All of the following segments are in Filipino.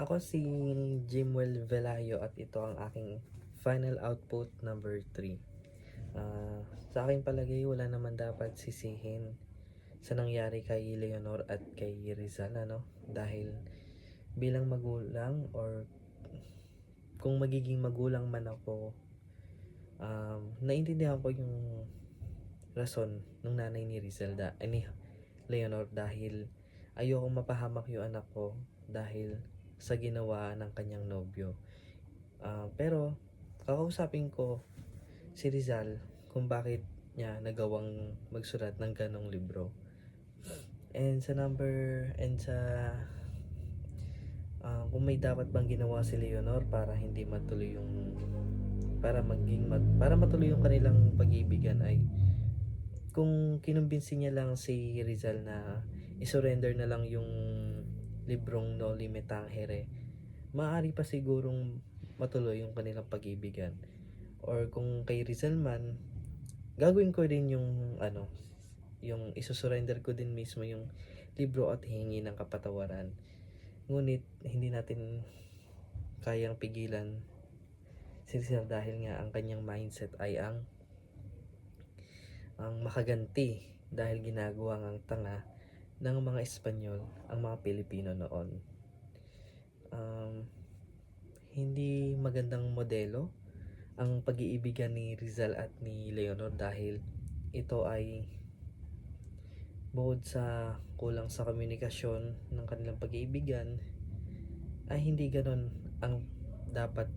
Ako si Jimwell Velayo at ito ang aking final output number 3. Sa aking palagay, wala naman dapat sisihin sa nangyari kay Leonor at kay Rizal, ano? Dahil bilang magulang or kung magiging magulang man ako, naiintindihan ko yung rason ng nanay ni Rizal ni Leonor dahil ayokong mapahamak yung anak ko dahil sa ginawa ng kanyang nobyo. Pero kakausapin ko si Rizal kung bakit niya nagawang magsulat ng ganong libro. And sa kung may dapat bang ginawa si Leonor para hindi matuloy yung para matuloy yung kanilang pag-iibigan ay kung kinumbinsi niya lang si Rizal na isurrender na lang yung librong No Limit Tangere, maaari pa sigurong matuloy yung kanilang pag-iibigan. Or kung kay Rizal man, gagawin ko din yung isusurrender ko din mismo yung libro at hingi ng kapatawaran. Ngunit hindi natin kayang pigilan si Rizal dahil nga ang kanyang mindset ay ang makaganti dahil ginagawa ngang tanga ng mga Espanyol ang mga Pilipino noon. Hindi magandang modelo ang pag-iibigan ni Rizal at ni Leonor dahil ito ay bukod sa kulang sa komunikasyon ng kanilang pag-iibigan ay hindi ganon ang dapat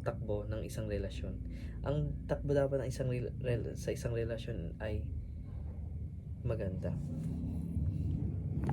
takbo ng isang relasyon. Ang takbo dapat ng sa isang relasyon ay maganda.